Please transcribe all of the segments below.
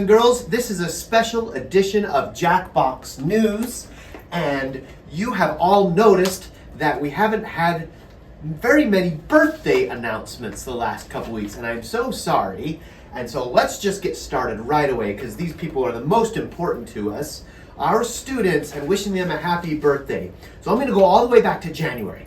and girls. This is a special edition of Jackbox News, and you have all noticed that we haven't had very many birthday announcements the last couple weeks, and I'm so sorry. And so let's just get started right away, because these people are the most important to us, our students, and wishing them a happy birthday. So I'm going to go all the way back to January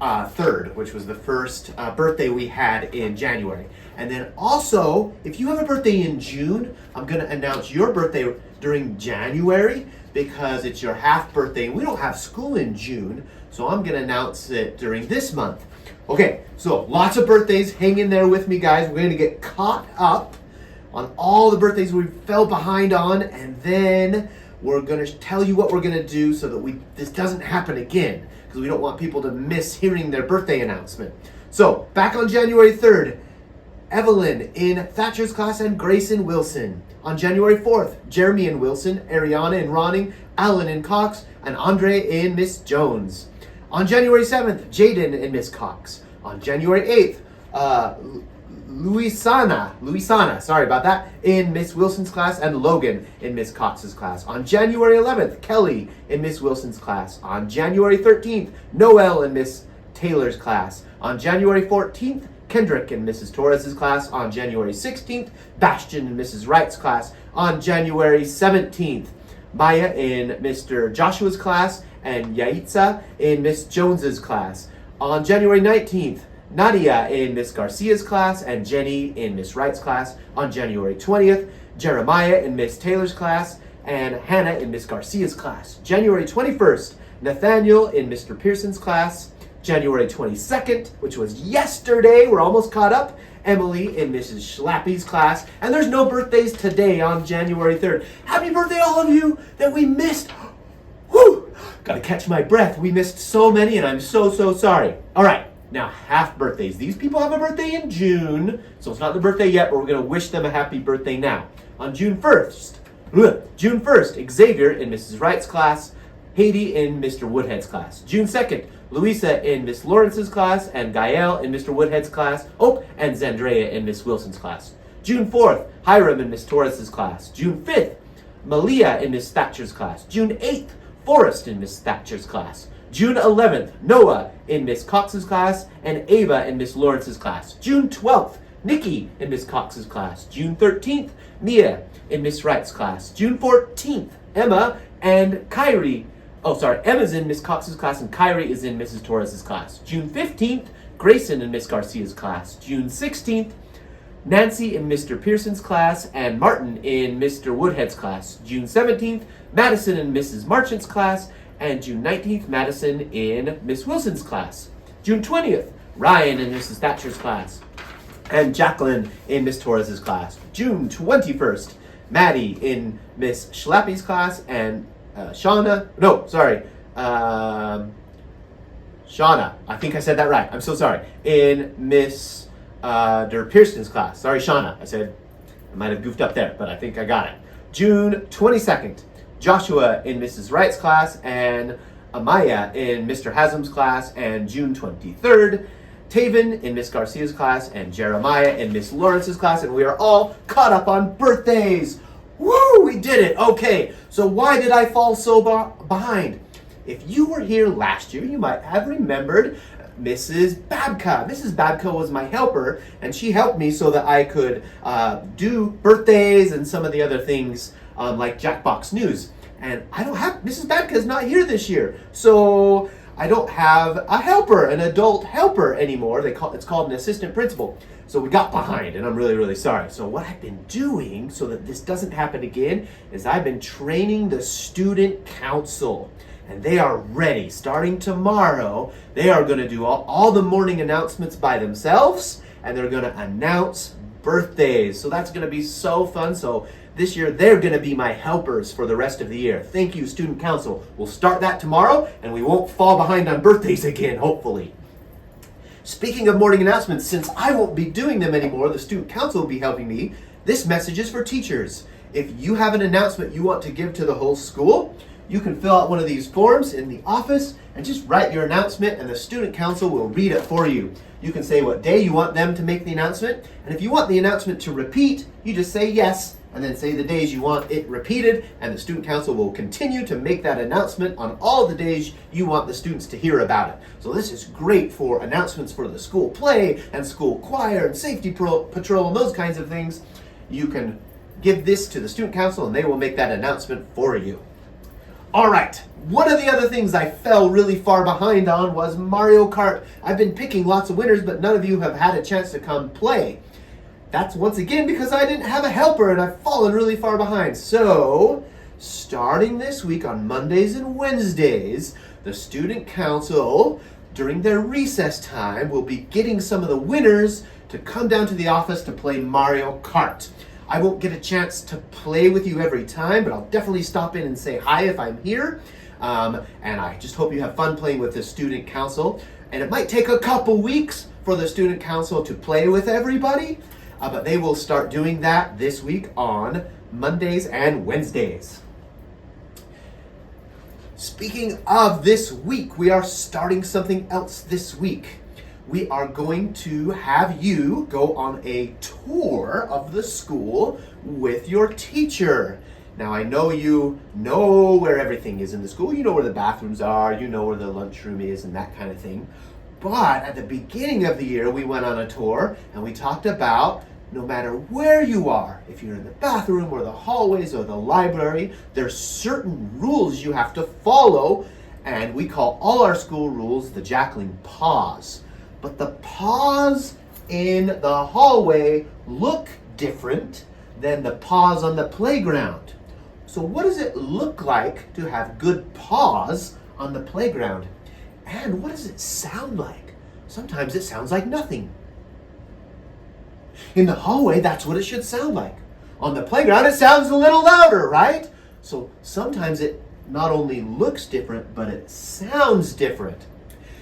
3rd, which was the first birthday we had in January. And then also, if you have a birthday in June, I'm going to announce your birthday during January because it's your half birthday. We don't have school in June, so I'm going to announce it during this month. Okay, so lots of birthdays. Hang in there with me, guys. We're going to get caught up on all the birthdays we fell behind on, and then we're going to tell you what we're going to do so that this doesn't happen again, because we don't want people to miss hearing their birthday announcement. So, back on January 3rd, Evelyn in Thatcher's class and Grace in Wilson. On January 4th, Jeremy in Wilson, Ariana in Ronning, Alan in Cox, and Andre in Miss Jones. On January 7th, Jaden in Miss Cox. On January 8th, Luisana, sorry about that, in Miss Wilson's class, and Logan in Miss Cox's class. On January 11th, Kelly in Miss Wilson's class. On January 13th, Noel in Miss Taylor's class. On January 14th, Kendrick in Mrs. Torres's class. On January 16th, Bastion in Mrs. Wright's class. On January 17th, Maya in Mr. Joshua's class, and Yaitza in Miss Jones's class. On January 19th, Nadia in Miss Garcia's class, and Jenny in Miss Wright's class. On January 20th, Jeremiah in Miss Taylor's class, and Hannah in Miss Garcia's class. January 21st, Nathaniel in Mr. Pearson's class. January 22nd, which was yesterday, we're almost caught up, Emily in Mrs. Schlappy's class. And there's no birthdays today on January 3rd. Happy birthday, all of you that we missed. Whew, gotta catch my breath. We missed so many, and I'm so sorry. All right, now half birthdays. These people have a birthday in June, so it's not their birthday yet, but we're gonna wish them a happy birthday now. On June 1st, Xavier in Mrs. Wright's class, Haiti in Mr. Woodhead's class. June 2nd, Louisa in Miss Lawrence's class, and Gael in Mr. Woodhead's class. And Zandrea in Miss Wilson's class. June 4th, Hiram in Miss Torres's class. June 5th, Malia in Miss Thatcher's class. June 8th, Forrest in Miss Thatcher's class. June 11th, Noah in Miss Cox's class, and Ava in Miss Lawrence's class. June 12th, Nikki in Miss Cox's class. June 13th, Mia in Miss Wright's class. June 14th, Emma and Kyrie. Emma's in Miss Cox's class, and Kyrie is in Mrs. Torres's class. June 15th, Grayson in Miss Garcia's class. June 16th, Nancy in Mr. Pearson's class, and Martin in Mr. Woodhead's class. June 17th, Madison in Mrs. Marchant's class, and June 19th, Madison in Miss Wilson's class. June 20th, Ryan in Mrs. Thatcher's class, and Jacqueline in Miss Torres's class. June 21st, Maddie in Miss Schlappy's class, and Shauna, I think I said that right. I'm so sorry. In Miss Der Pearson's class. Sorry, Shauna. I might have goofed up there, but I think I got it. June 22nd, Joshua in Mrs. Wright's class, and Amaya in Mr. Haslam's class. And June 23rd, Taven in Miss Garcia's class, and Jeremiah in Miss Lawrence's class. And we are all caught up on birthdays. Woo! We did it! Okay, so why did I fall so behind? If you were here last year, you might have remembered Mrs. Babka. Mrs. Babka was my helper, and she helped me so that I could do birthdays and some of the other things like Jackbox News. And Mrs. Babka is not here this year, so I don't have a helper, an adult helper anymore. It's called an assistant principal. So we got behind, and I'm really sorry. So what I've been doing so that this doesn't happen again is I've been training the student council, and they are ready. Starting tomorrow, they are going to do all the morning announcements by themselves, and they're going to announce birthdays. So that's going to be so fun. So this year, they're going to be my helpers for the rest of the year. Thank you, student council. We'll start that tomorrow, and we won't fall behind on birthdays again, hopefully. Speaking of morning announcements, since I won't be doing them anymore, the student council will be helping me. This message is for teachers. If you have an announcement you want to give to the whole school, you can fill out one of these forms in the office and just write your announcement, and the student council will read it for you. You can say what day you want them to make the announcement, and if you want the announcement to repeat, you just say yes, and then say the days you want it repeated, and the student council will continue to make that announcement on all the days you want the students to hear about it. So this is great for announcements for the school play and school choir and safety patrol and those kinds of things. You can give this to the student council and they will make that announcement for you. All right, one of the other things I fell really far behind on was Mario Kart. I've been picking lots of winners, but none of you have had a chance to come play. That's once again because I didn't have a helper and I've fallen really far behind. So, starting this week on Mondays and Wednesdays, the student council, during their recess time, will be getting some of the winners to come down to the office to play Mario Kart. I won't get a chance to play with you every time, but I'll definitely stop in and say hi if I'm here. And I just hope you have fun playing with the student council. And it might take a couple weeks for the student council to play with everybody, but they will start doing that this week on Mondays and Wednesdays. Speaking of this week, we are starting something else this week. We are going to have you go on a tour of the school with your teacher. Now, I know you know where everything is in the school. You know where the bathrooms are, you know where the lunchroom is and that kind of thing. But at the beginning of the year, we went on a tour and we talked about no matter where you are, if you're in the bathroom or the hallways or the library, there's certain rules you have to follow. And we call all our school rules the Jackling Pause. But the pause in the hallway look different than the pause on the playground. So what does it look like to have good pause on the playground? And what does it sound like? Sometimes it sounds like nothing. In the hallway, that's what it should sound like. On the playground, it sounds a little louder, right? So sometimes it not only looks different, but it sounds different.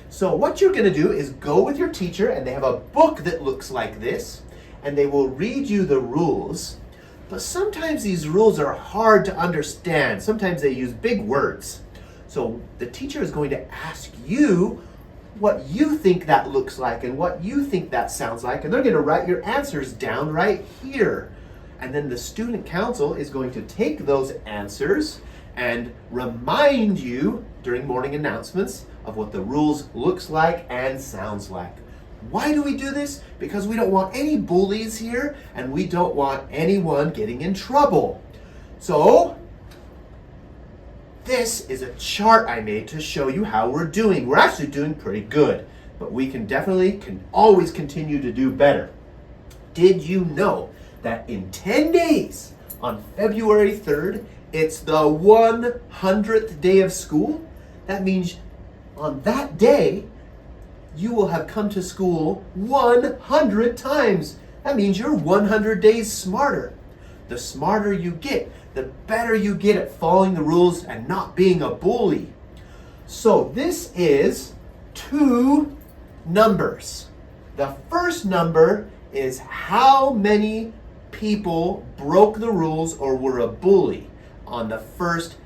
So what you're going to do is go with your teacher, and they have a book that looks like this, and they will read you the rules. But sometimes these rules are hard to understand. Sometimes they use big words. So the teacher is going to ask you what you think that looks like and what you think that sounds like, and they're going to write your answers down right here. And then the student council is going to take those answers and remind you during morning announcements of what the rules looks like and sounds like. Why do we do this? Because we don't want any bullies here and we don't want anyone getting in trouble. So, this is a chart I made to show you how we're doing. We're actually doing pretty good, but we can always continue to do better. Did you know that in 10 days, on February 3rd, it's the 100th day of school? That means on that day, you will have come to school 100 times. That means you're 100 days smarter. The smarter you get, the better you get at following the rules and not being a bully. So this is 2 numbers. The first number is how many people broke the rules or were a bully on the first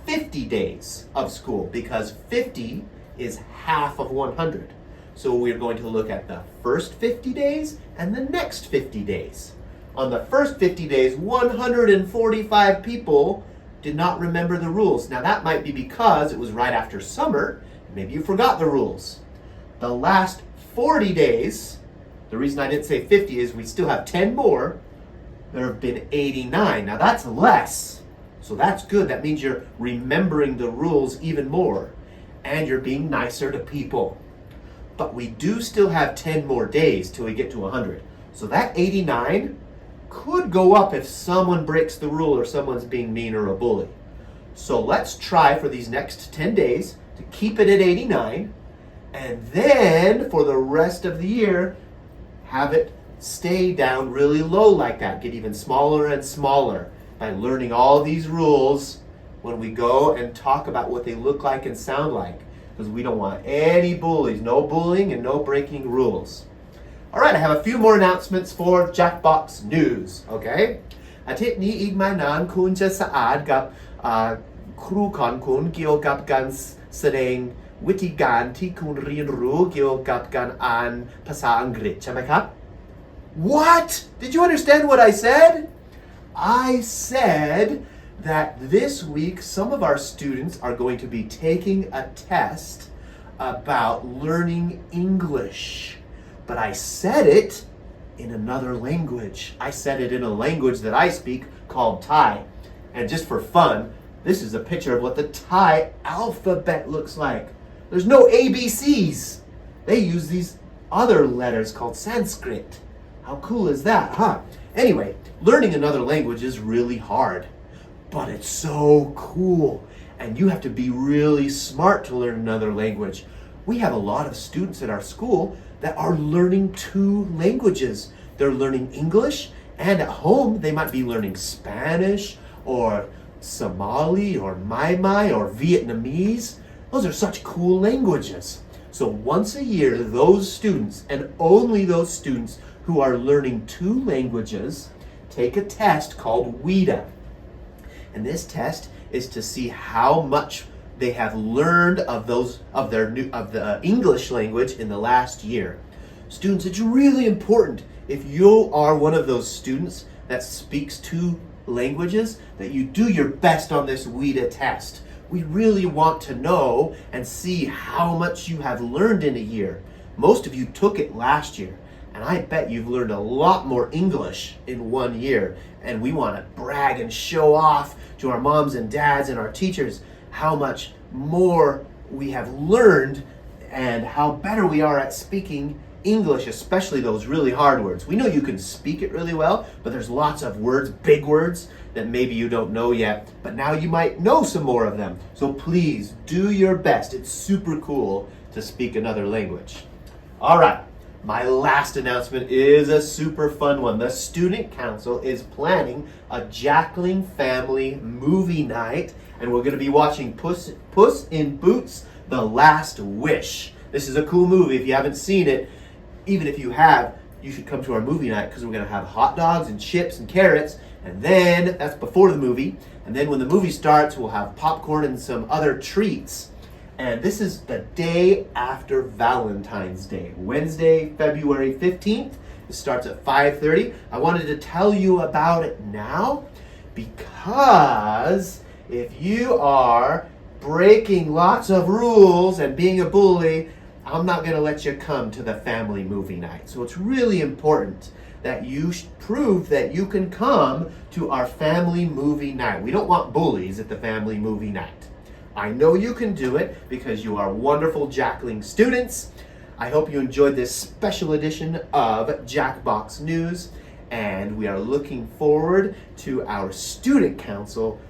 50 days of school, because 50 is half of 100. So we're going to look at the first 50 days and the next 50 days. On the first 50 days, 145 people did not remember the rules. Now that might be because it was right after summer. Maybe you forgot the rules. The last 40 days, the reason I didn't say 50 is we still have 10 more. There have been 89. Now that's less. So that's good. That means you're remembering the rules even more. And you're being nicer to people. But we do still have 10 more days till we get to 100. So that 89 could go up if someone breaks the rule or someone's being mean or a bully. So let's try for these next 10 days to keep it at 89. And then for the rest of the year, have it stay down really low like that. Get even smaller and smaller by learning all these rules when we go and talk about what they look like and sound like. Because we don't want any bullies. No bullying and no breaking rules. All right, I have a few more announcements for Jackbox News, okay? อาทิตย์นี้อีกไม่นานคุณจะสะอาดกับครูของคุณเกี่ยวกับการแสดงวิธีการที่คุณเรียนรู้เกี่ยวกับการอ่านภาษาอังกฤษใช่ไหมครับ? What? Did you understand what I said? I said that this week some of our students are going to be taking a test about learning English. But I said it in another language. I said it in a language that I speak called Thai. And just for fun, this is a picture of what the Thai alphabet looks like. There's no ABCs. They use these other letters called Sanskrit. How cool is that, huh? Anyway, learning another language is really hard, but it's so cool. And you have to be really smart to learn another language. We have a lot of students at our school that are learning 2 languages. They're learning English, and at home they might be learning Spanish or Somali or Mai or Vietnamese. Those are such cool languages. So once a year, those students, and only those students who are learning 2 languages, take a test called WIDA. And this test is to see how much they have learned of the English language in the last year. Students, it's really important if you are one of those students that speaks 2 languages that you do your best on this WIDA test. We really want to know and see how much you have learned in a year. Most of you took it last year, and I bet you've learned a lot more English in 1 year. And we want to brag and show off to our moms and dads and our teachers how much more we have learned and how better we are at speaking English, especially those really hard words. We know you can speak it really well, but there's lots of words, big words, that maybe you don't know yet, but now you might know some more of them. So please do your best. It's super cool to speak another language. All right, my last announcement is a super fun one. The Student Council is planning a Jackling family movie night, and we're going to be watching Puss in Boots: The Last Wish. This is a cool movie. If you haven't seen it, even if you have, you should come to our movie night because we're going to have hot dogs and chips and carrots. And then, that's before the movie. And then when the movie starts, we'll have popcorn and some other treats. And this is the day after Valentine's Day, Wednesday, February 15th. It starts at 5:30. I wanted to tell you about it now because if you are breaking lots of rules and being a bully, I'm not going to let you come to the family movie night. So it's really important that you prove that you can come to our family movie night. We don't want bullies at the family movie night. I know you can do it because you are wonderful Jackling students. I hope you enjoyed this special edition of Jackbox News, and we are looking forward to our Student Council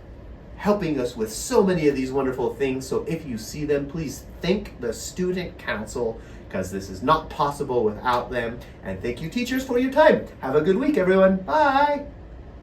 helping us with so many of these wonderful things. So if you see them, please thank the Student Council because this is not possible without them. And thank you, teachers, for your time. Have a good week, everyone. Bye.